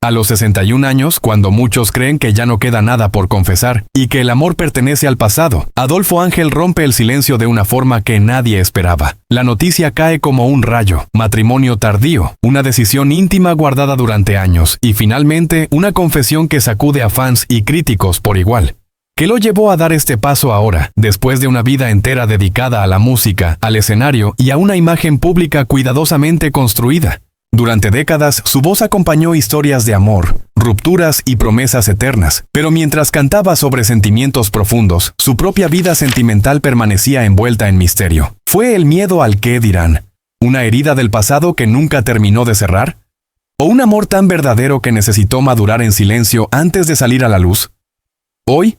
A los 61 años, cuando muchos creen que ya no queda nada por confesar y que el amor pertenece al pasado, Adolfo Ángel rompe el silencio de una forma que nadie esperaba. La noticia cae como un rayo: matrimonio tardío, una decisión íntima guardada durante años y finalmente una confesión que sacude a fans y críticos por igual. ¿Qué lo llevó a dar este paso ahora, después de una vida entera dedicada a la música, al escenario y a una imagen pública cuidadosamente construida? Durante décadas, su voz acompañó historias de amor, rupturas y promesas eternas, pero mientras cantaba sobre sentimientos profundos, su propia vida sentimental permanecía envuelta en misterio. ¿Fue el miedo al qué dirán? ¿Una herida del pasado que nunca terminó de cerrar? ¿O un amor tan verdadero que necesitó madurar en silencio antes de salir a la luz? Hoy,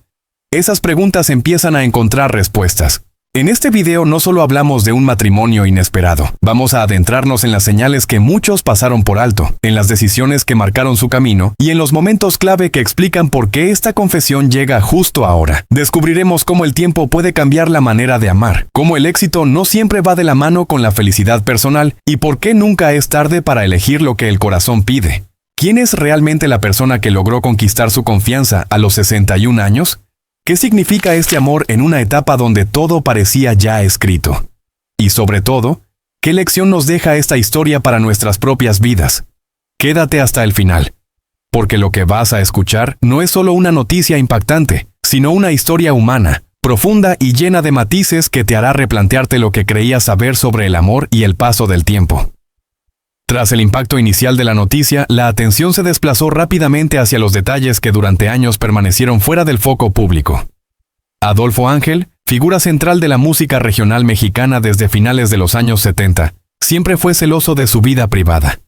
esas preguntas empiezan a encontrar respuestas. En este video no solo hablamos de un matrimonio inesperado, vamos a adentrarnos en las señales que muchos pasaron por alto, en las decisiones que marcaron su camino y en los momentos clave que explican por qué esta confesión llega justo ahora. Descubriremos cómo el tiempo puede cambiar la manera de amar, cómo el éxito no siempre va de la mano con la felicidad personal y por qué nunca es tarde para elegir lo que el corazón pide. ¿Quién es realmente la persona que logró conquistar su confianza a los 61 años? ¿Qué significa este amor en una etapa donde todo parecía ya escrito? Y sobre todo, ¿qué lección nos deja esta historia para nuestras propias vidas? Quédate hasta el final, porque lo que vas a escuchar no es solo una noticia impactante, sino una historia humana, profunda y llena de matices que te hará replantearte lo que creías saber sobre el amor y el paso del tiempo. Tras el impacto inicial de la noticia, la atención se desplazó rápidamente hacia los detalles que durante años permanecieron fuera del foco público. Adolfo Ángel, figura central de la música regional mexicana desde finales de los años 70, siempre fue celoso de su vida privada.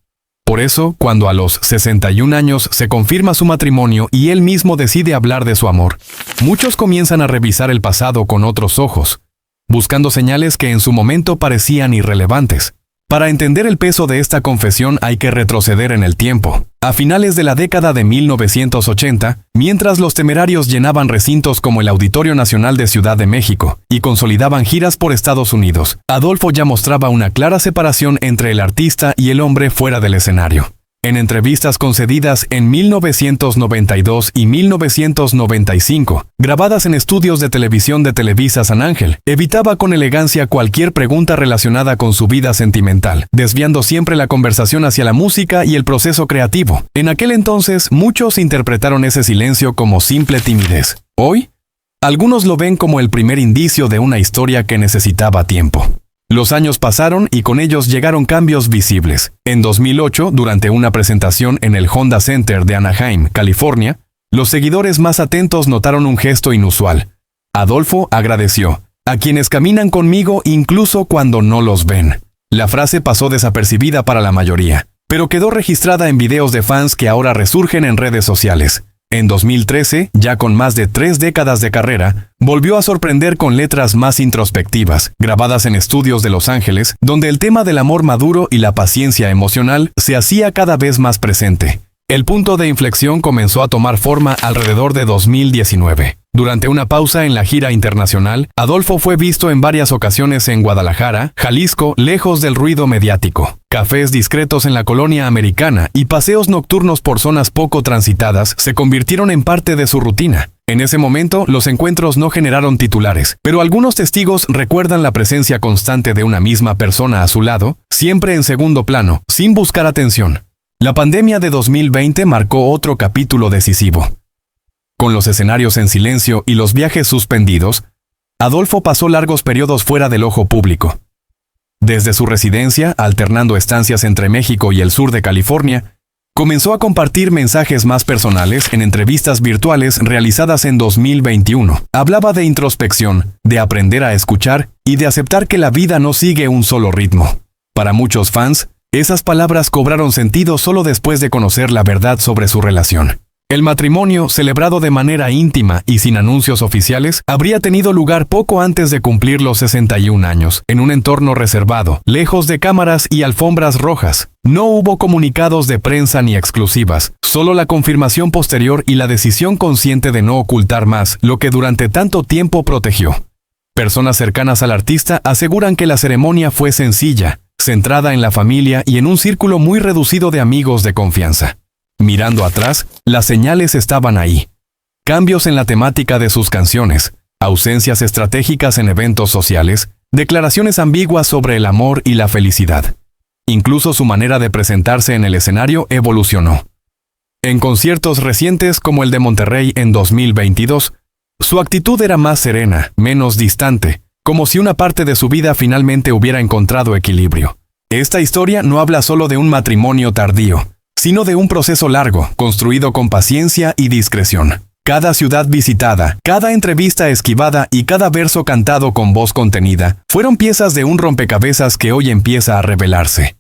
Por eso, cuando a los 61 años se confirma su matrimonio y él mismo decide hablar de su amor, muchos comienzan a revisar el pasado con otros ojos, buscando señales que en su momento parecían irrelevantes. Para entender el peso de esta confesión hay que retroceder en el tiempo. A finales de la década de 1980, mientras los Temerarios llenaban recintos como el Auditorio Nacional de Ciudad de México y consolidaban giras por Estados Unidos, Adolfo ya mostraba una clara separación entre el artista y el hombre fuera del escenario. En entrevistas concedidas en 1992 y 1995, grabadas en estudios de televisión de Televisa San Ángel, evitaba con elegancia cualquier pregunta relacionada con su vida sentimental, desviando siempre la conversación hacia la música y el proceso creativo. En aquel entonces, muchos interpretaron ese silencio como simple timidez. Hoy, algunos lo ven como el primer indicio de una historia que necesitaba tiempo. Los años pasaron y con ellos llegaron cambios visibles. En 2008, durante una presentación en el Honda Center de Anaheim, California, los seguidores más atentos notaron un gesto inusual. Adolfo agradeció: "A quienes caminan conmigo incluso cuando no los ven". La frase pasó desapercibida para la mayoría, pero quedó registrada en videos de fans que ahora resurgen en redes sociales. En 2013, ya con más de 3 décadas de carrera, volvió a sorprender con letras más introspectivas, grabadas en estudios de Los Ángeles, donde el tema del amor maduro y la paciencia emocional se hacía cada vez más presente. El punto de inflexión comenzó a tomar forma alrededor de 2019. Durante una pausa en la gira internacional, Adolfo fue visto en varias ocasiones en Guadalajara, Jalisco, lejos del ruido mediático. Cafés discretos en la colonia americana y paseos nocturnos por zonas poco transitadas se convirtieron en parte de su rutina. En ese momento, los encuentros no generaron titulares, pero algunos testigos recuerdan la presencia constante de una misma persona a su lado, siempre en segundo plano, sin buscar atención. La pandemia de 2020 marcó otro capítulo decisivo. Con los escenarios en silencio y los viajes suspendidos, Adolfo pasó largos periodos fuera del ojo público. Desde su residencia, alternando estancias entre México y el sur de California, comenzó a compartir mensajes más personales en entrevistas virtuales realizadas en 2021. Hablaba de introspección, de aprender a escuchar y de aceptar que la vida no sigue un solo ritmo. Para muchos fans, esas palabras cobraron sentido solo después de conocer la verdad sobre su relación. El matrimonio, celebrado de manera íntima y sin anuncios oficiales, habría tenido lugar poco antes de cumplir los 61 años, en un entorno reservado, lejos de cámaras y alfombras rojas. No hubo comunicados de prensa ni exclusivas, solo la confirmación posterior y la decisión consciente de no ocultar más lo que durante tanto tiempo protegió. Personas cercanas al artista aseguran que la ceremonia fue sencilla, centrada en la familia y en un círculo muy reducido de amigos de confianza. Mirando atrás, las señales estaban ahí. Cambios en la temática de sus canciones, ausencias estratégicas en eventos sociales, declaraciones ambiguas sobre el amor y la felicidad. Incluso su manera de presentarse en el escenario evolucionó. En conciertos recientes como el de Monterrey en 2022, su actitud era más serena, menos distante, como si una parte de su vida finalmente hubiera encontrado equilibrio. Esta historia no habla solo de un matrimonio tardío, sino de un proceso largo, construido con paciencia y discreción. Cada ciudad visitada, cada entrevista esquivada y cada verso cantado con voz contenida fueron piezas de un rompecabezas que hoy empieza a revelarse.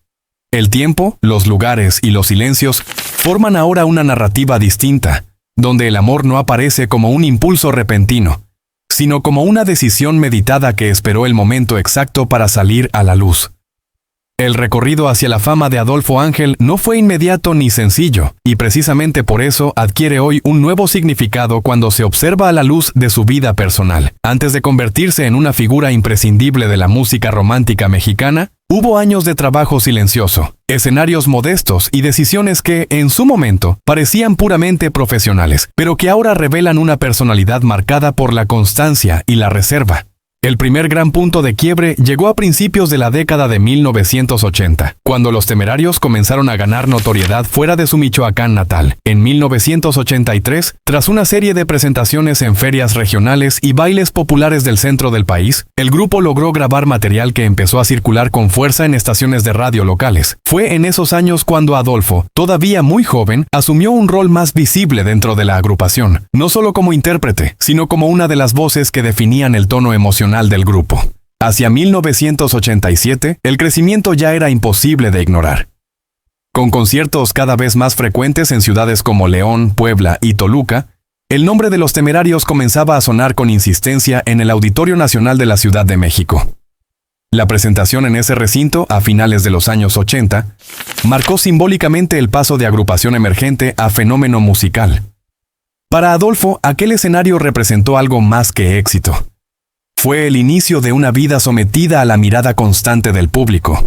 El tiempo, los lugares y los silencios forman ahora una narrativa distinta, donde el amor no aparece como un impulso repentino, sino como una decisión meditada que esperó el momento exacto para salir a la luz. El recorrido hacia la fama de Adolfo Ángel no fue inmediato ni sencillo, y precisamente por eso adquiere hoy un nuevo significado cuando se observa a la luz de su vida personal. Antes de convertirse en una figura imprescindible de la música romántica mexicana, hubo años de trabajo silencioso, escenarios modestos y decisiones que, en su momento, parecían puramente profesionales, pero que ahora revelan una personalidad marcada por la constancia y la reserva. El primer gran punto de quiebre llegó a principios de la década de 1980, cuando los Temerarios comenzaron a ganar notoriedad fuera de su Michoacán natal. En 1983, tras una serie de presentaciones en ferias regionales y bailes populares del centro del país, el grupo logró grabar material que empezó a circular con fuerza en estaciones de radio locales. Fue en esos años cuando Adolfo, todavía muy joven, asumió un rol más visible dentro de la agrupación, no solo como intérprete, sino como una de las voces que definían el tono emocional del grupo. Hacia 1987, el crecimiento ya era imposible de ignorar. Con conciertos cada vez más frecuentes en ciudades como León, Puebla y Toluca, el nombre de los Temerarios comenzaba a sonar con insistencia en el Auditorio Nacional de la Ciudad de México. La presentación en ese recinto, a finales de los años 80, marcó simbólicamente el paso de agrupación emergente a fenómeno musical. Para Adolfo, aquel escenario representó algo más que éxito. Fue el inicio de una vida sometida a la mirada constante del público.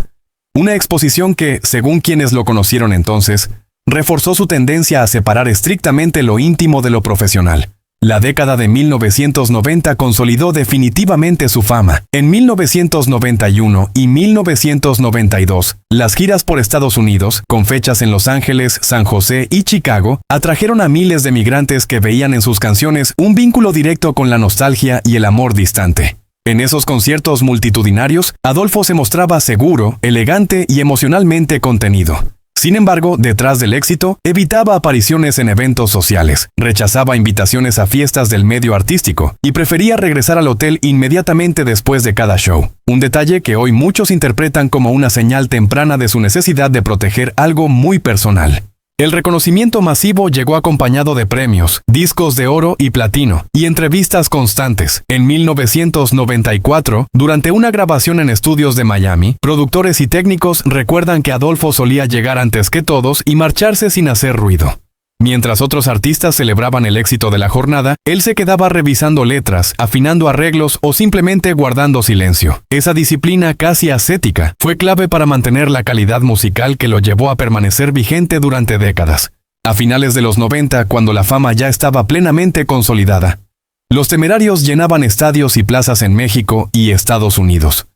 Una exposición que, según quienes lo conocieron entonces, reforzó su tendencia a separar estrictamente lo íntimo de lo profesional. La década de 1990 consolidó definitivamente su fama. En 1991 y 1992, las giras por Estados Unidos, con fechas en Los Ángeles, San José y Chicago, atrajeron a miles de migrantes que veían en sus canciones un vínculo directo con la nostalgia y el amor distante. En esos conciertos multitudinarios, Adolfo se mostraba seguro, elegante y emocionalmente contenido. Sin embargo, detrás del éxito, evitaba apariciones en eventos sociales, rechazaba invitaciones a fiestas del medio artístico y prefería regresar al hotel inmediatamente después de cada show. Un detalle que hoy muchos interpretan como una señal temprana de su necesidad de proteger algo muy personal. El reconocimiento masivo llegó acompañado de premios, discos de oro y platino, y entrevistas constantes. En 1994, durante una grabación en estudios de Miami, productores y técnicos recuerdan que Adolfo solía llegar antes que todos y marcharse sin hacer ruido. Mientras otros artistas celebraban el éxito de la jornada, él se quedaba revisando letras, afinando arreglos o simplemente guardando silencio. Esa disciplina casi ascética fue clave para mantener la calidad musical que lo llevó a permanecer vigente durante décadas. A finales de los 90, cuando la fama ya estaba plenamente consolidada, los Temerarios llenaban estadios y plazas en México y Estados Unidos.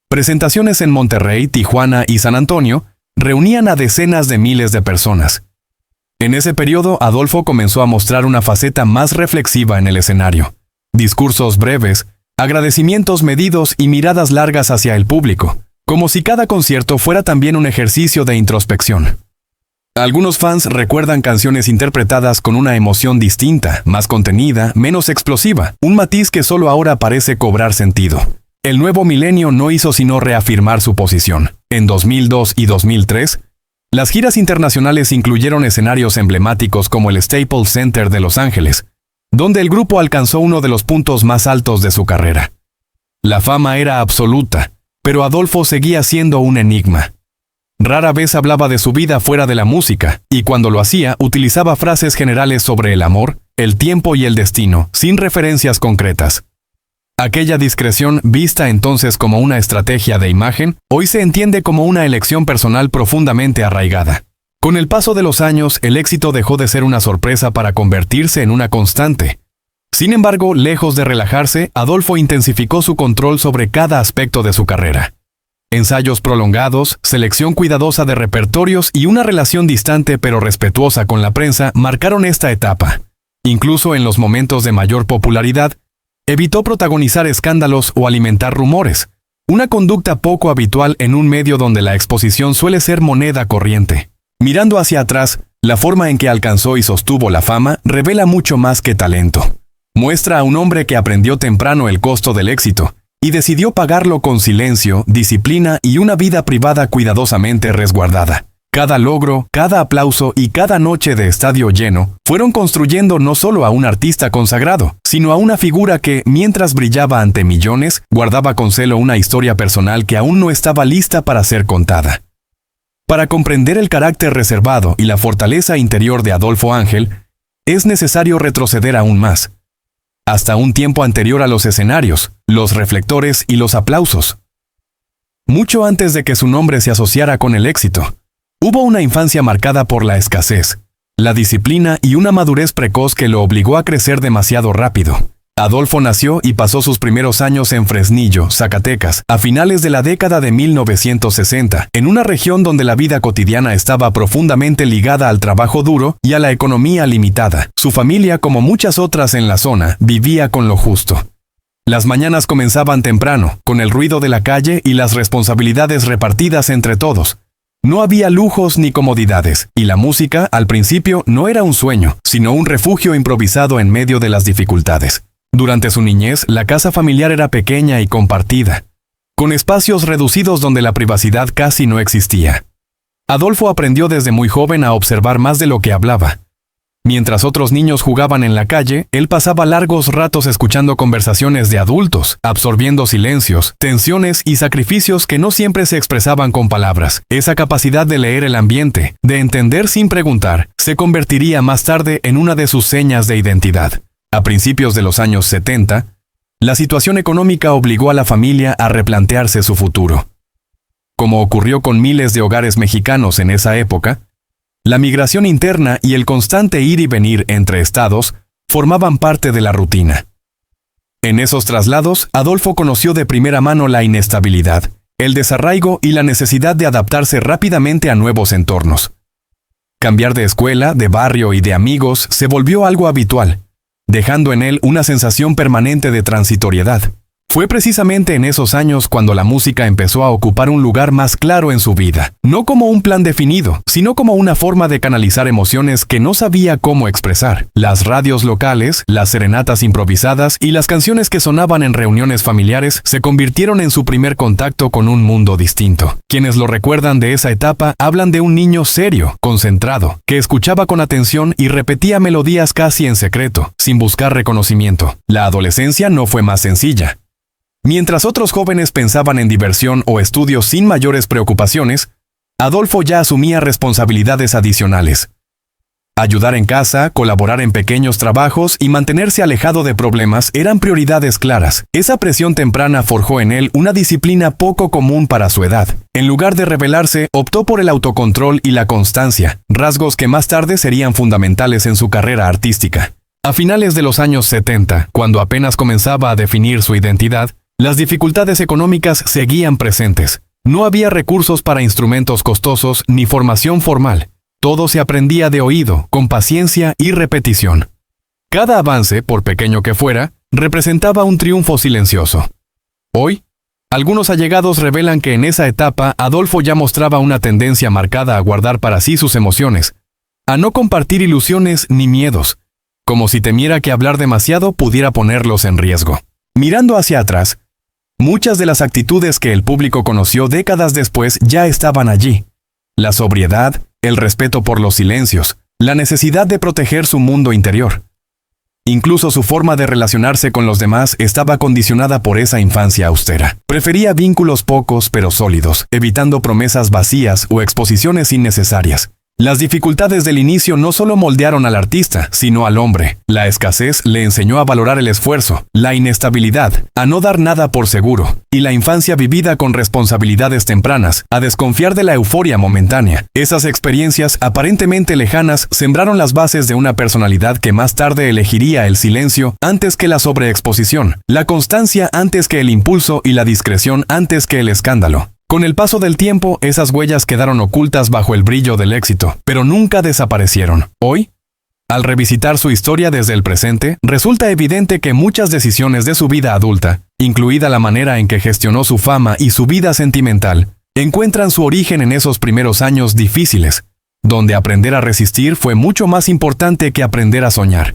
Presentaciones en Monterrey, Tijuana y San Antonio reunían a decenas de miles de personas. En ese periodo, Adolfo comenzó a mostrar una faceta más reflexiva en el escenario. Discursos breves, agradecimientos medidos y miradas largas hacia el público, como si cada concierto fuera también un ejercicio de introspección. Algunos fans recuerdan canciones interpretadas con una emoción distinta, más contenida, menos explosiva, un matiz que solo ahora parece cobrar sentido. El nuevo milenio no hizo sino reafirmar su posición. En 2002 y 2003, las giras internacionales incluyeron escenarios emblemáticos como el Staples Center de Los Ángeles, donde el grupo alcanzó uno de los puntos más altos de su carrera. La fama era absoluta, pero Adolfo seguía siendo un enigma. Rara vez hablaba de su vida fuera de la música, y cuando lo hacía, utilizaba frases generales sobre el amor, el tiempo y el destino, sin referencias concretas. Aquella discreción, vista entonces como una estrategia de imagen, hoy se entiende como una elección personal profundamente arraigada. Con el paso de los años, el éxito dejó de ser una sorpresa para convertirse en una constante. Sin embargo, lejos de relajarse, Adolfo intensificó su control sobre cada aspecto de su carrera. Ensayos prolongados, selección cuidadosa de repertorios y una relación distante pero respetuosa con la prensa marcaron esta etapa. Incluso en los momentos de mayor popularidad, evitó protagonizar escándalos o alimentar rumores, una conducta poco habitual en un medio donde la exposición suele ser moneda corriente. Mirando hacia atrás, la forma en que alcanzó y sostuvo la fama revela mucho más que talento. Muestra a un hombre que aprendió temprano el costo del éxito y decidió pagarlo con silencio, disciplina y una vida privada cuidadosamente resguardada. Cada logro, cada aplauso y cada noche de estadio lleno fueron construyendo no solo a un artista consagrado, sino a una figura que, mientras brillaba ante millones, guardaba con celo una historia personal que aún no estaba lista para ser contada. Para comprender el carácter reservado y la fortaleza interior de Adolfo Ángel, es necesario retroceder aún más, hasta un tiempo anterior a los escenarios, los reflectores y los aplausos. Mucho antes de que su nombre se asociara con el éxito, hubo una infancia marcada por la escasez, la disciplina y una madurez precoz que lo obligó a crecer demasiado rápido. Adolfo nació y pasó sus primeros años en Fresnillo, Zacatecas, a finales de la década de 1960, en una región donde la vida cotidiana estaba profundamente ligada al trabajo duro y a la economía limitada. Su familia, como muchas otras en la zona, vivía con lo justo. Las mañanas comenzaban temprano, con el ruido de la calle y las responsabilidades repartidas entre todos. No había lujos ni comodidades, y la música, al principio, no era un sueño, sino un refugio improvisado en medio de las dificultades. Durante su niñez, la casa familiar era pequeña y compartida, con espacios reducidos donde la privacidad casi no existía. Adolfo aprendió desde muy joven a observar más de lo que hablaba. Mientras otros niños jugaban en la calle, él pasaba largos ratos escuchando conversaciones de adultos, absorbiendo silencios, tensiones y sacrificios que no siempre se expresaban con palabras. Esa capacidad de leer el ambiente, de entender sin preguntar, se convertiría más tarde en una de sus señas de identidad. A principios de los años 70, la situación económica obligó a la familia a replantearse su futuro. Como ocurrió con miles de hogares mexicanos en esa época, la migración interna y el constante ir y venir entre estados formaban parte de la rutina. En esos traslados, Adolfo conoció de primera mano la inestabilidad, el desarraigo y la necesidad de adaptarse rápidamente a nuevos entornos. Cambiar de escuela, de barrio y de amigos se volvió algo habitual, dejando en él una sensación permanente de transitoriedad. Fue precisamente en esos años cuando la música empezó a ocupar un lugar más claro en su vida, no como un plan definido, sino como una forma de canalizar emociones que no sabía cómo expresar. Las radios locales, las serenatas improvisadas y las canciones que sonaban en reuniones familiares se convirtieron en su primer contacto con un mundo distinto. Quienes lo recuerdan de esa etapa hablan de un niño serio, concentrado, que escuchaba con atención y repetía melodías casi en secreto, sin buscar reconocimiento. La adolescencia no fue más sencilla. Mientras otros jóvenes pensaban en diversión o estudios sin mayores preocupaciones, Adolfo ya asumía responsabilidades adicionales. Ayudar en casa, colaborar en pequeños trabajos y mantenerse alejado de problemas eran prioridades claras. Esa presión temprana forjó en él una disciplina poco común para su edad. En lugar de rebelarse, optó por el autocontrol y la constancia, rasgos que más tarde serían fundamentales en su carrera artística. A finales de los años 70, cuando apenas comenzaba a definir su identidad, las dificultades económicas seguían presentes. No había recursos para instrumentos costosos ni formación formal. Todo se aprendía de oído, con paciencia y repetición. Cada avance, por pequeño que fuera, representaba un triunfo silencioso. Hoy, algunos allegados revelan que en esa etapa Adolfo ya mostraba una tendencia marcada a guardar para sí sus emociones, a no compartir ilusiones ni miedos, como si temiera que hablar demasiado pudiera ponerlos en riesgo. Mirando hacia atrás, muchas de las actitudes que el público conoció décadas después ya estaban allí. La sobriedad, el respeto por los silencios, la necesidad de proteger su mundo interior. Incluso su forma de relacionarse con los demás estaba condicionada por esa infancia austera. Prefería vínculos pocos pero sólidos, evitando promesas vacías o exposiciones innecesarias. Las dificultades del inicio no solo moldearon al artista, sino al hombre. La escasez le enseñó a valorar el esfuerzo, la inestabilidad, a no dar nada por seguro, y la infancia vivida con responsabilidades tempranas, a desconfiar de la euforia momentánea. Esas experiencias aparentemente lejanas sembraron las bases de una personalidad que más tarde elegiría el silencio antes que la sobreexposición, la constancia antes que el impulso y la discreción antes que el escándalo. Con el paso del tiempo, esas huellas quedaron ocultas bajo el brillo del éxito, pero nunca desaparecieron. Hoy, al revisitar su historia desde el presente, resulta evidente que muchas decisiones de su vida adulta, incluida la manera en que gestionó su fama y su vida sentimental, encuentran su origen en esos primeros años difíciles, donde aprender a resistir fue mucho más importante que aprender a soñar.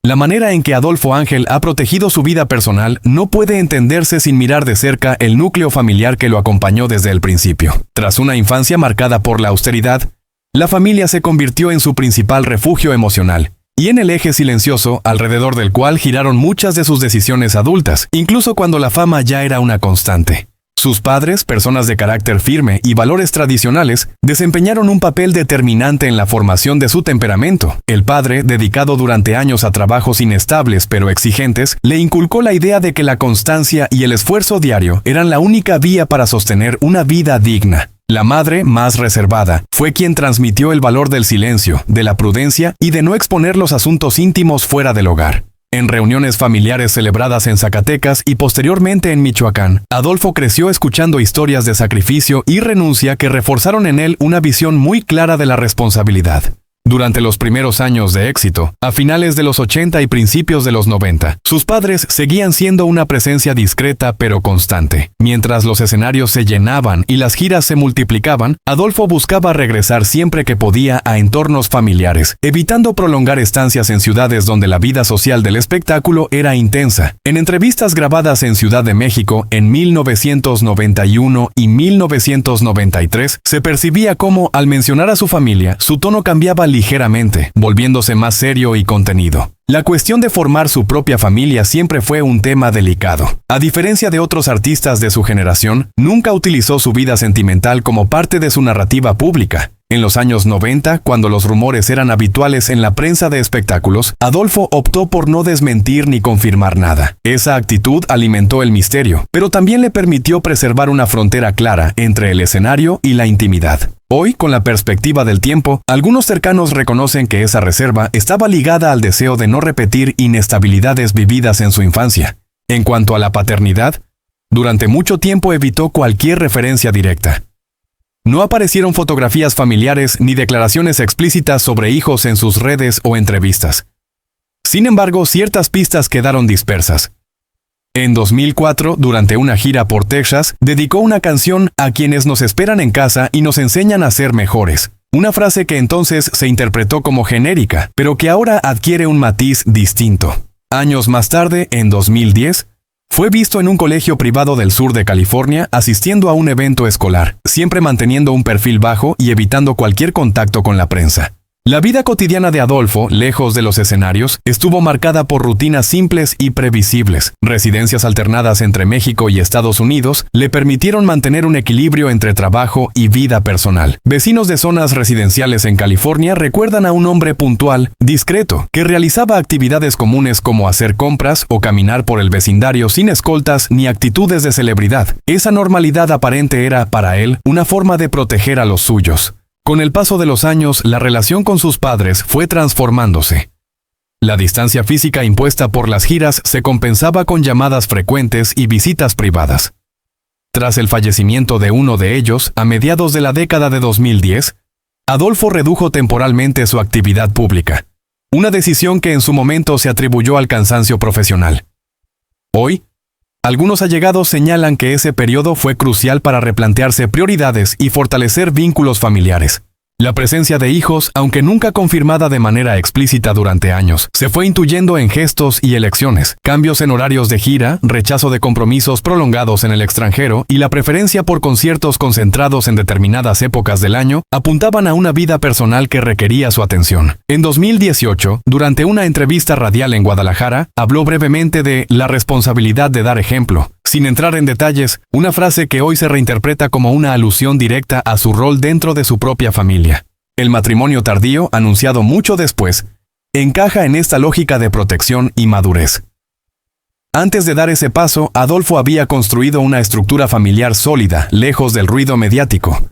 La manera en que Adolfo Ángel ha protegido su vida personal no puede entenderse sin mirar de cerca el núcleo familiar que lo acompañó desde el principio. Tras una infancia marcada por la austeridad, la familia se convirtió en su principal refugio emocional, y en el eje silencioso alrededor del cual giraron muchas de sus decisiones adultas, incluso cuando la fama ya era una constante. Sus padres, personas de carácter firme y valores tradicionales, desempeñaron un papel determinante en la formación de su temperamento. El padre, dedicado durante años a trabajos inestables pero exigentes, le inculcó la idea de que la constancia y el esfuerzo diario eran la única vía para sostener una vida digna. La madre, más reservada, fue quien transmitió el valor del silencio, de la prudencia y de no exponer los asuntos íntimos fuera del hogar. En reuniones familiares celebradas en Zacatecas y posteriormente en Michoacán, Adolfo creció escuchando historias de sacrificio y renuncia que reforzaron en él una visión muy clara de la responsabilidad. Durante los primeros años de éxito, a finales de los 80 y principios de los 90, sus padres seguían siendo una presencia discreta pero constante. Mientras los escenarios se llenaban y las giras se multiplicaban, Adolfo buscaba regresar siempre que podía a entornos familiares, evitando prolongar estancias en ciudades donde la vida social del espectáculo era intensa. En entrevistas grabadas en Ciudad de México en 1991 y 1993, se percibía cómo, al mencionar a su familia, su tono cambiaba ligeramente, volviéndose más serio y contenido. La cuestión de formar su propia familia siempre fue un tema delicado. A diferencia de otros artistas de su generación, nunca utilizó su vida sentimental como parte de su narrativa pública. En los años 90, cuando los rumores eran habituales en la prensa de espectáculos, Adolfo optó por no desmentir ni confirmar nada. Esa actitud alimentó el misterio, pero también le permitió preservar una frontera clara entre el escenario y la intimidad. Hoy, con la perspectiva del tiempo, algunos cercanos reconocen que esa reserva estaba ligada al deseo de no repetir inestabilidades vividas en su infancia. En cuanto a la paternidad, durante mucho tiempo evitó cualquier referencia directa. No aparecieron fotografías familiares ni declaraciones explícitas sobre hijos en sus redes o entrevistas. Sin embargo, ciertas pistas quedaron dispersas. En 2004, durante una gira por Texas, dedicó una canción a quienes nos esperan en casa y nos enseñan a ser mejores. Una frase que entonces se interpretó como genérica, pero que ahora adquiere un matiz distinto. Años más tarde, en 2010, fue visto en un colegio privado del sur de California asistiendo a un evento escolar, siempre manteniendo un perfil bajo y evitando cualquier contacto con la prensa. La vida cotidiana de Adolfo, lejos de los escenarios, estuvo marcada por rutinas simples y previsibles. Residencias alternadas entre México y Estados Unidos le permitieron mantener un equilibrio entre trabajo y vida personal. Vecinos de zonas residenciales en California recuerdan a un hombre puntual, discreto, que realizaba actividades comunes como hacer compras o caminar por el vecindario sin escoltas ni actitudes de celebridad. Esa normalidad aparente era, para él, una forma de proteger a los suyos. Con el paso de los años, la relación con sus padres fue transformándose. La distancia física impuesta por las giras se compensaba con llamadas frecuentes y visitas privadas. Tras el fallecimiento de uno de ellos, a mediados de la década de 2010, Adolfo redujo temporalmente su actividad pública, una decisión que en su momento se atribuyó al cansancio profesional. Hoy, algunos allegados señalan que ese periodo fue crucial para replantearse prioridades y fortalecer vínculos familiares. La presencia de hijos, aunque nunca confirmada de manera explícita durante años, se fue intuyendo en gestos y elecciones, cambios en horarios de gira, rechazo de compromisos prolongados en el extranjero y la preferencia por conciertos concentrados en determinadas épocas del año apuntaban a una vida personal que requería su atención. En 2018, durante una entrevista radial en Guadalajara, habló brevemente de la responsabilidad de dar ejemplo. Sin entrar en detalles, una frase que hoy se reinterpreta como una alusión directa a su rol dentro de su propia familia. El matrimonio tardío, anunciado mucho después, encaja en esta lógica de protección y madurez. Antes de dar ese paso, Adolfo había construido una estructura familiar sólida, lejos del ruido mediático.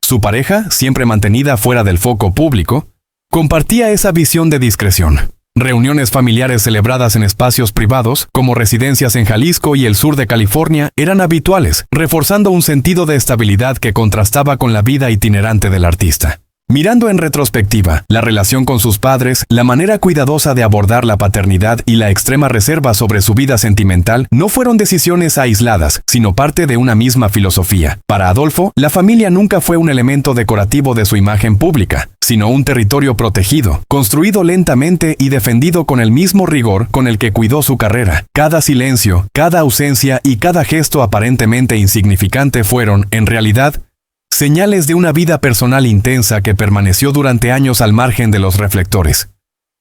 Su pareja, siempre mantenida fuera del foco público, compartía esa visión de discreción. Reuniones familiares celebradas en espacios privados, como residencias en Jalisco y el sur de California, eran habituales, reforzando un sentido de estabilidad que contrastaba con la vida itinerante del artista. Mirando en retrospectiva, la relación con sus padres, la manera cuidadosa de abordar la paternidad y la extrema reserva sobre su vida sentimental no fueron decisiones aisladas, sino parte de una misma filosofía. Para Adolfo, la familia nunca fue un elemento decorativo de su imagen pública, sino un territorio protegido, construido lentamente y defendido con el mismo rigor con el que cuidó su carrera. Cada silencio, cada ausencia y cada gesto aparentemente insignificante fueron, en realidad, señales de una vida personal intensa que permaneció durante años al margen de los reflectores.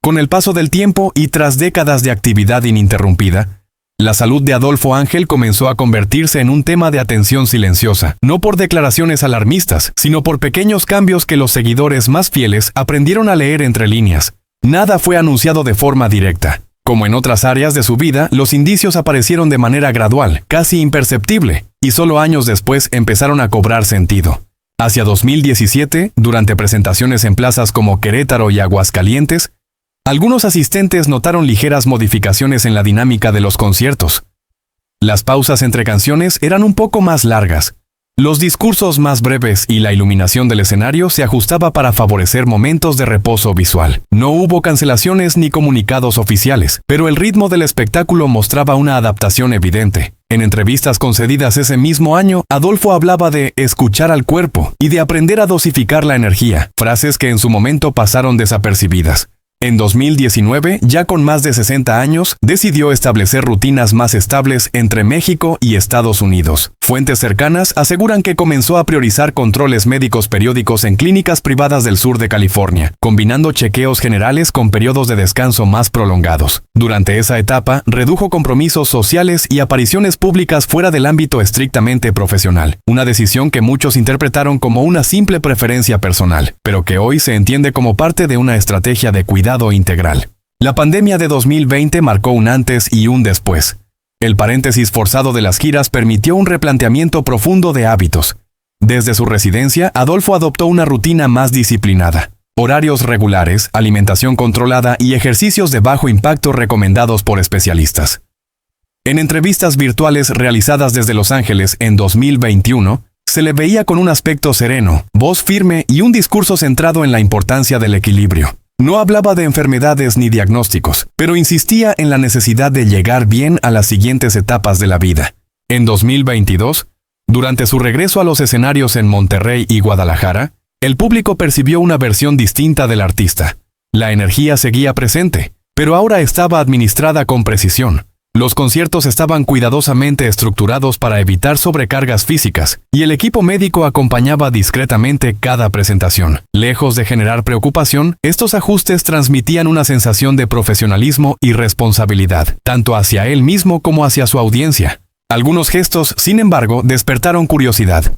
Con el paso del tiempo y tras décadas de actividad ininterrumpida, la salud de Adolfo Ángel comenzó a convertirse en un tema de atención silenciosa, no por declaraciones alarmistas, sino por pequeños cambios que los seguidores más fieles aprendieron a leer entre líneas. Nada fue anunciado de forma directa. Como en otras áreas de su vida, los indicios aparecieron de manera gradual, casi imperceptible, y solo años después empezaron a cobrar sentido. Hacia 2017, durante presentaciones en plazas como Querétaro y Aguascalientes, algunos asistentes notaron ligeras modificaciones en la dinámica de los conciertos. Las pausas entre canciones eran un poco más largas, los discursos más breves y la iluminación del escenario se ajustaba para favorecer momentos de reposo visual. No hubo cancelaciones ni comunicados oficiales, pero el ritmo del espectáculo mostraba una adaptación evidente. En entrevistas concedidas ese mismo año, Adolfo hablaba de escuchar al cuerpo y de aprender a dosificar la energía, frases que en su momento pasaron desapercibidas. En 2019, ya con más de 60 años, decidió establecer rutinas más estables entre México y Estados Unidos. Fuentes cercanas aseguran que comenzó a priorizar controles médicos periódicos en clínicas privadas del sur de California, combinando chequeos generales con periodos de descanso más prolongados. Durante esa etapa, redujo compromisos sociales y apariciones públicas fuera del ámbito estrictamente profesional, una decisión que muchos interpretaron como una simple preferencia personal, pero que hoy se entiende como parte de una estrategia de cuidado integral. La pandemia de 2020 marcó un antes y un después. El paréntesis forzado de las giras permitió un replanteamiento profundo de hábitos. Desde su residencia, Adolfo adoptó una rutina más disciplinada. Horarios regulares, alimentación controlada y ejercicios de bajo impacto recomendados por especialistas. En entrevistas virtuales realizadas desde Los Ángeles en 2021, se le veía con un aspecto sereno, voz firme y un discurso centrado en la importancia del equilibrio. No hablaba de enfermedades ni diagnósticos, pero insistía en la necesidad de llegar bien a las siguientes etapas de la vida. En 2022, durante su regreso a los escenarios en Monterrey y Guadalajara, el público percibió una versión distinta del artista. La energía seguía presente, pero ahora estaba administrada con precisión. Los conciertos estaban cuidadosamente estructurados para evitar sobrecargas físicas, y el equipo médico acompañaba discretamente cada presentación. Lejos de generar preocupación, estos ajustes transmitían una sensación de profesionalismo y responsabilidad, tanto hacia él mismo como hacia su audiencia. Algunos gestos, sin embargo, despertaron curiosidad.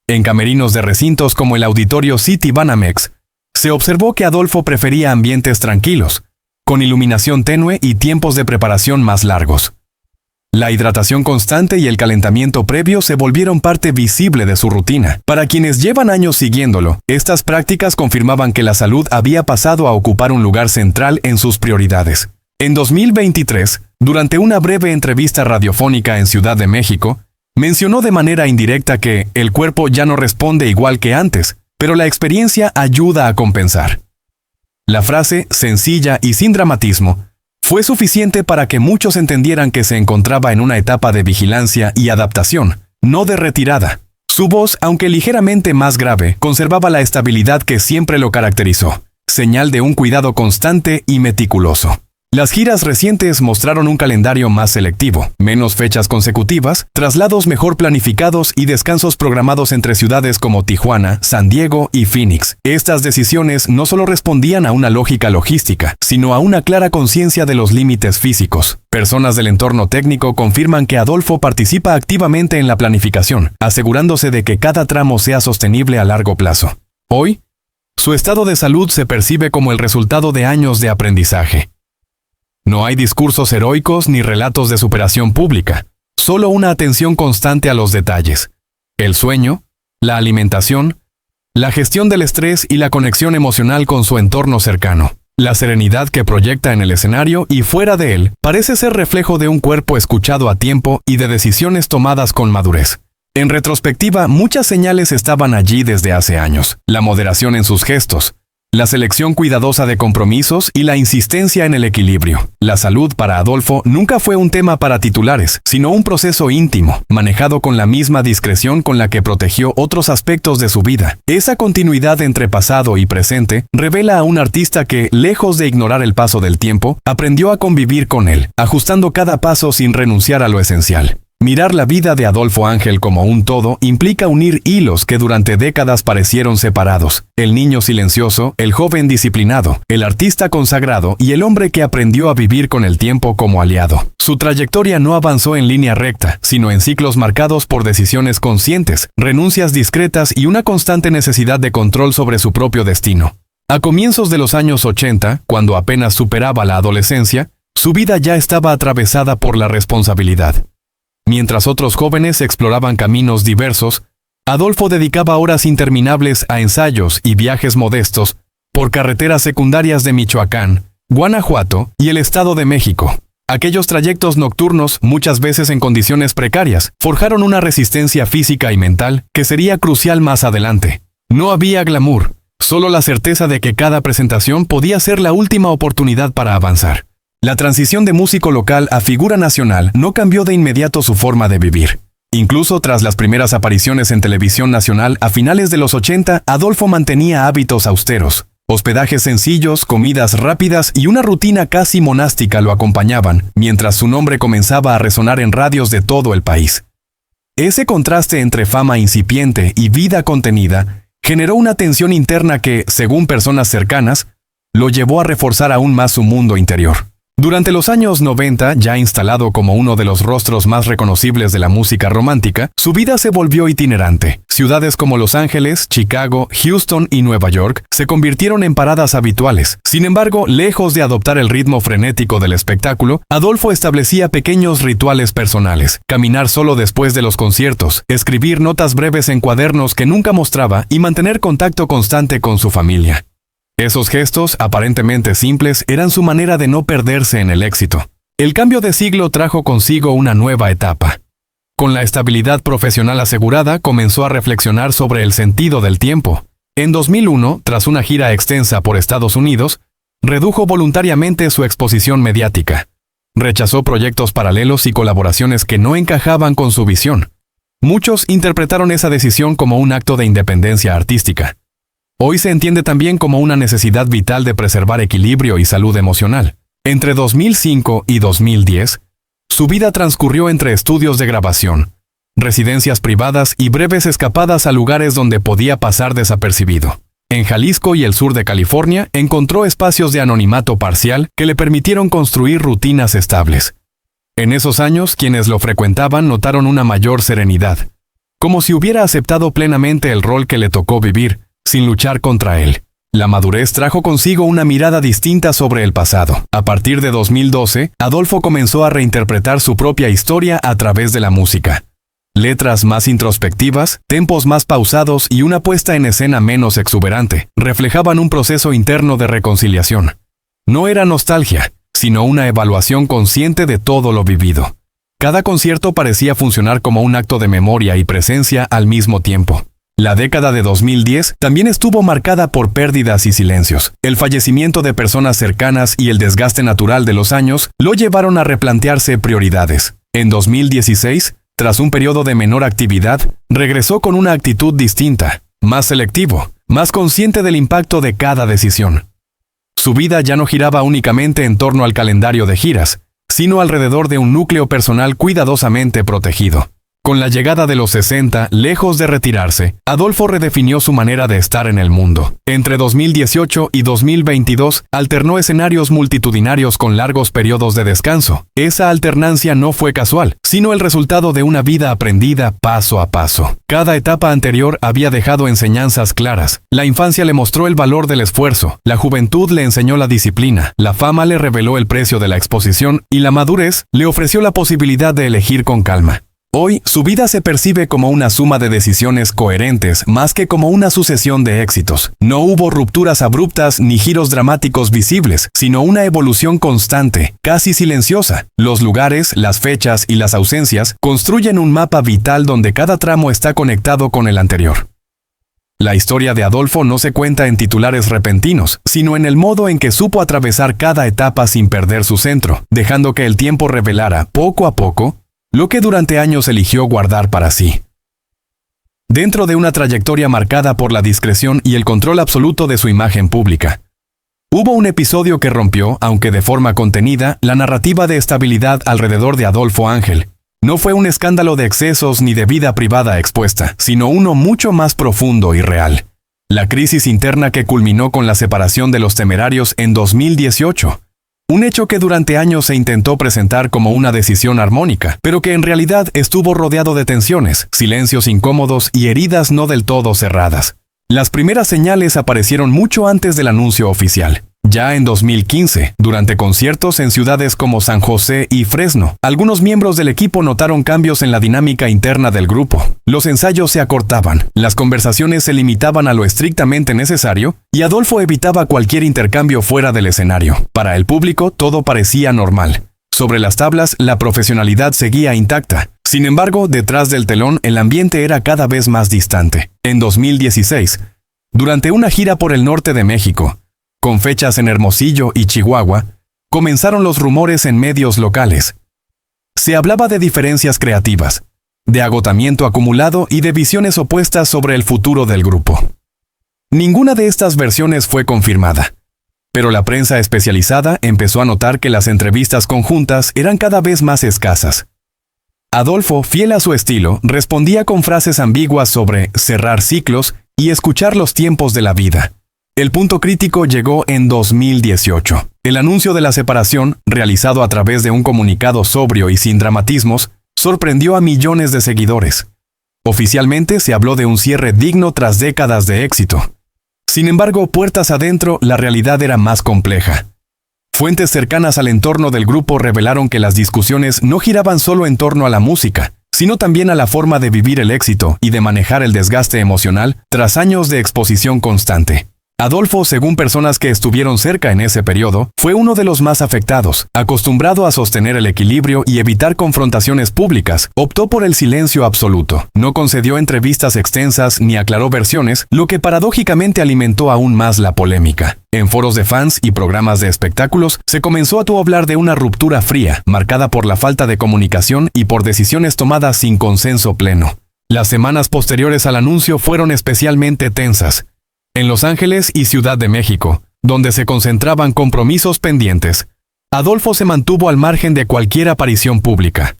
En camerinos de recintos como el auditorio City Banamex, se observó que Adolfo prefería ambientes tranquilos, con iluminación tenue y tiempos de preparación más largos. La hidratación constante y el calentamiento previo se volvieron parte visible de su rutina. Para quienes llevan años siguiéndolo, estas prácticas confirmaban que la salud había pasado a ocupar un lugar central en sus prioridades. En 2023, durante una breve entrevista radiofónica en Ciudad de México, mencionó de manera indirecta que el cuerpo ya no responde igual que antes, pero la experiencia ayuda a compensar. La frase, sencilla y sin dramatismo, fue suficiente para que muchos entendieran que se encontraba en una etapa de vigilancia y adaptación, no de retirada. Su voz, aunque ligeramente más grave, conservaba la estabilidad que siempre lo caracterizó, señal de un cuidado constante y meticuloso. Las giras recientes mostraron un calendario más selectivo, menos fechas consecutivas, traslados mejor planificados y descansos programados entre ciudades como Tijuana, San Diego y Phoenix. Estas decisiones no solo respondían a una lógica logística, sino a una clara conciencia de los límites físicos. Personas del entorno técnico confirman que Adolfo participa activamente en la planificación, asegurándose de que cada tramo sea sostenible a largo plazo. Hoy, Su estado de salud se percibe como el resultado de años de aprendizaje. No hay discursos heroicos ni relatos de superación pública, solo una atención constante a los detalles. El sueño, la alimentación, la gestión del estrés y la conexión emocional con su entorno cercano. La serenidad que proyecta en el escenario y fuera de él parece ser reflejo de un cuerpo escuchado a tiempo y de decisiones tomadas con madurez. En retrospectiva, muchas señales estaban allí desde hace años. La moderación en sus gestos, la selección cuidadosa de compromisos y la insistencia en el equilibrio. La salud para Adolfo nunca fue un tema para titulares, sino un proceso íntimo, manejado con la misma discreción con la que protegió otros aspectos de su vida. Esa continuidad entre pasado y presente revela a un artista que, lejos de ignorar el paso del tiempo, aprendió a convivir con él, ajustando cada paso sin renunciar a lo esencial. Mirar la vida de Adolfo Ángel como un todo implica unir hilos que durante décadas parecieron separados. El niño silencioso, el joven disciplinado, el artista consagrado y el hombre que aprendió a vivir con el tiempo como aliado. Su trayectoria no avanzó en línea recta, sino en ciclos marcados por decisiones conscientes, renuncias discretas y una constante necesidad de control sobre su propio destino. A comienzos de los años 80, cuando apenas superaba la adolescencia, su vida ya estaba atravesada por la responsabilidad. Mientras otros jóvenes exploraban caminos diversos, Adolfo dedicaba horas interminables a ensayos y viajes modestos por carreteras secundarias de Michoacán, Guanajuato y el Estado de México. Aquellos trayectos nocturnos, muchas veces en condiciones precarias, forjaron una resistencia física y mental que sería crucial más adelante. No había glamour, solo la certeza de que cada presentación podía ser la última oportunidad para avanzar. La transición de músico local a figura nacional no cambió de inmediato su forma de vivir. Incluso tras las primeras apariciones en televisión nacional a finales de los 80, Adolfo mantenía hábitos austeros. Hospedajes sencillos, comidas rápidas y una rutina casi monástica lo acompañaban, mientras su nombre comenzaba a resonar en radios de todo el país. Ese contraste entre fama incipiente y vida contenida generó una tensión interna que, según personas cercanas, lo llevó a reforzar aún más su mundo interior. Durante los años 90, ya instalado como uno de los rostros más reconocibles de la música romántica, su vida se volvió itinerante. Ciudades como Los Ángeles, Chicago, Houston y Nueva York se convirtieron en paradas habituales. Sin embargo, lejos de adoptar el ritmo frenético del espectáculo, Adolfo establecía pequeños rituales personales. Caminar solo después de los conciertos, escribir notas breves en cuadernos que nunca mostraba y mantener contacto constante con su familia. Esos gestos, aparentemente simples, eran su manera de no perderse en el éxito. El cambio de siglo trajo consigo una nueva etapa. Con la estabilidad profesional asegurada, comenzó a reflexionar sobre el sentido del tiempo. En 2001, tras una gira extensa por Estados Unidos, redujo voluntariamente su exposición mediática. Rechazó proyectos paralelos y colaboraciones que no encajaban con su visión. Muchos interpretaron esa decisión como un acto de independencia artística. Hoy se entiende también como una necesidad vital de preservar equilibrio y salud emocional. Entre 2005 y 2010, su vida transcurrió entre estudios de grabación, residencias privadas y breves escapadas a lugares donde podía pasar desapercibido. En Jalisco y el sur de California encontró espacios de anonimato parcial que le permitieron construir rutinas estables. En esos años, quienes lo frecuentaban notaron una mayor serenidad, como si hubiera aceptado plenamente el rol que le tocó vivir, sin luchar contra él. La madurez trajo consigo una mirada distinta sobre el pasado. A partir de 2012, Adolfo comenzó a reinterpretar su propia historia a través de la música. Letras más introspectivas, tempos más pausados y una puesta en escena menos exuberante reflejaban un proceso interno de reconciliación. No era nostalgia, sino una evaluación consciente de todo lo vivido. Cada concierto parecía funcionar como un acto de memoria y presencia al mismo tiempo. La década de 2010 también estuvo marcada por pérdidas y silencios. El fallecimiento de personas cercanas y el desgaste natural de los años lo llevaron a replantearse prioridades. En 2016, tras un periodo de menor actividad, regresó con una actitud distinta, más selectivo, más consciente del impacto de cada decisión. Su vida ya no giraba únicamente en torno al calendario de giras, sino alrededor de un núcleo personal cuidadosamente protegido. Con la llegada de los 60, lejos de retirarse, Adolfo redefinió su manera de estar en el mundo. Entre 2018 y 2022, alternó escenarios multitudinarios con largos periodos de descanso. Esa alternancia no fue casual, sino el resultado de una vida aprendida paso a paso. Cada etapa anterior había dejado enseñanzas claras. La infancia le mostró el valor del esfuerzo, la juventud le enseñó la disciplina, la fama le reveló el precio de la exposición y la madurez le ofreció la posibilidad de elegir con calma. Hoy, su vida se percibe como una suma de decisiones coherentes más que como una sucesión de éxitos. No hubo rupturas abruptas ni giros dramáticos visibles, sino una evolución constante, casi silenciosa. Los lugares, las fechas y las ausencias construyen un mapa vital donde cada tramo está conectado con el anterior. La historia de Adolfo no se cuenta en titulares repentinos, sino en el modo en que supo atravesar cada etapa sin perder su centro, dejando que el tiempo revelara, poco a poco, lo que durante años eligió guardar para sí. Dentro de una trayectoria marcada por la discreción y el control absoluto de su imagen pública, hubo un episodio que rompió, aunque de forma contenida, la narrativa de estabilidad alrededor de Adolfo Ángel. No fue un escándalo de excesos ni de vida privada expuesta, sino uno mucho más profundo y real. La crisis interna que culminó con la separación de los Temerarios en 2018. Un hecho que durante años se intentó presentar como una decisión armónica, pero que en realidad estuvo rodeado de tensiones, silencios incómodos y heridas no del todo cerradas. Las primeras señales aparecieron mucho antes del anuncio oficial. Ya en 2015, durante conciertos en ciudades como San José y Fresno, algunos miembros del equipo notaron cambios en la dinámica interna del grupo. Los ensayos se acortaban, las conversaciones se limitaban a lo estrictamente necesario, y Adolfo evitaba cualquier intercambio fuera del escenario. Para el público, todo parecía normal. Sobre las tablas, la profesionalidad seguía intacta. Sin embargo, detrás del telón, el ambiente era cada vez más distante. En 2016, durante una gira por el norte de México, con fechas en Hermosillo y Chihuahua, comenzaron los rumores en medios locales. Se hablaba de diferencias creativas, de agotamiento acumulado y de visiones opuestas sobre el futuro del grupo. Ninguna de estas versiones fue confirmada, pero la prensa especializada empezó a notar que las entrevistas conjuntas eran cada vez más escasas. Adolfo, fiel a su estilo, respondía con frases ambiguas sobre cerrar ciclos y escuchar los tiempos de la vida. El punto crítico llegó en 2018. El anuncio de la separación, realizado a través de un comunicado sobrio y sin dramatismos, sorprendió a millones de seguidores. Oficialmente se habló de un cierre digno tras décadas de éxito. Sin embargo, puertas adentro, la realidad era más compleja. Fuentes cercanas al entorno del grupo revelaron que las discusiones no giraban solo en torno a la música, sino también a la forma de vivir el éxito y de manejar el desgaste emocional tras años de exposición constante. Adolfo, según personas que estuvieron cerca en ese periodo, fue uno de los más afectados. Acostumbrado a sostener el equilibrio y evitar confrontaciones públicas, optó por el silencio absoluto. No concedió entrevistas extensas ni aclaró versiones, lo que paradójicamente alimentó aún más la polémica. En foros de fans y programas de espectáculos, se comenzó a hablar de una ruptura fría, marcada por la falta de comunicación y por decisiones tomadas sin consenso pleno. Las semanas posteriores al anuncio fueron especialmente tensas. En Los Ángeles y Ciudad de México, donde se concentraban compromisos pendientes, Adolfo se mantuvo al margen de cualquier aparición pública.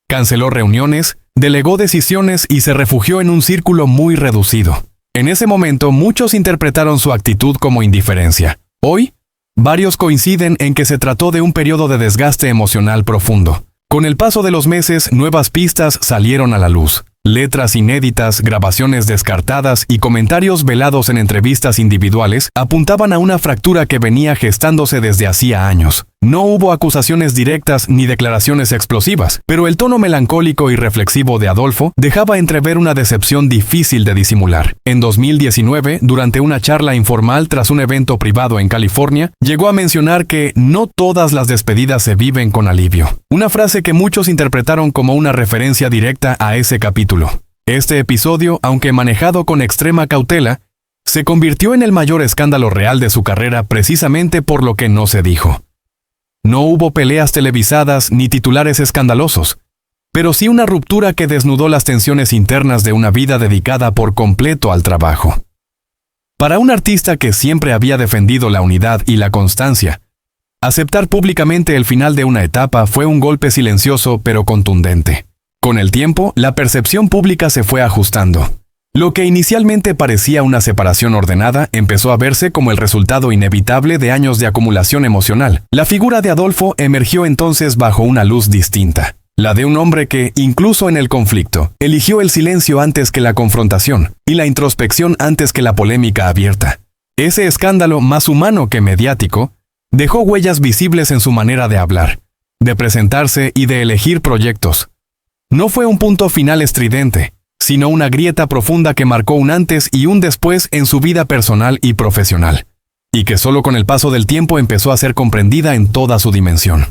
Canceló reuniones, delegó decisiones y se refugió en un círculo muy reducido. En ese momento, muchos interpretaron su actitud como indiferencia. Hoy, varios coinciden en que se trató de un periodo de desgaste emocional profundo. Con el paso de los meses, nuevas pistas salieron a la luz. Letras inéditas, grabaciones descartadas y comentarios velados en entrevistas individuales apuntaban a una fractura que venía gestándose desde hacía años. No hubo acusaciones directas ni declaraciones explosivas, pero el tono melancólico y reflexivo de Adolfo dejaba entrever una decepción difícil de disimular. En 2019, durante una charla informal tras un evento privado en California, llegó a mencionar que no todas las despedidas se viven con alivio. Una frase que muchos interpretaron como una referencia directa a ese capítulo. Este episodio, aunque manejado con extrema cautela, se convirtió en el mayor escándalo real de su carrera precisamente por lo que no se dijo. No hubo peleas televisadas ni titulares escandalosos, pero sí una ruptura que desnudó las tensiones internas de una vida dedicada por completo al trabajo. Para un artista que siempre había defendido la unidad y la constancia, aceptar públicamente el final de una etapa fue un golpe silencioso pero contundente. Con el tiempo, la percepción pública se fue ajustando. Lo que inicialmente parecía una separación ordenada empezó a verse como el resultado inevitable de años de acumulación emocional. La figura de Adolfo emergió entonces bajo una luz distinta. La de un hombre que, incluso en el conflicto, eligió el silencio antes que la confrontación y la introspección antes que la polémica abierta. Ese escándalo, más humano que mediático, dejó huellas visibles en su manera de hablar, de presentarse y de elegir proyectos. No fue un punto final estridente, sino una grieta profunda que marcó un antes y un después en su vida personal y profesional, y que solo con el paso del tiempo empezó a ser comprendida en toda su dimensión.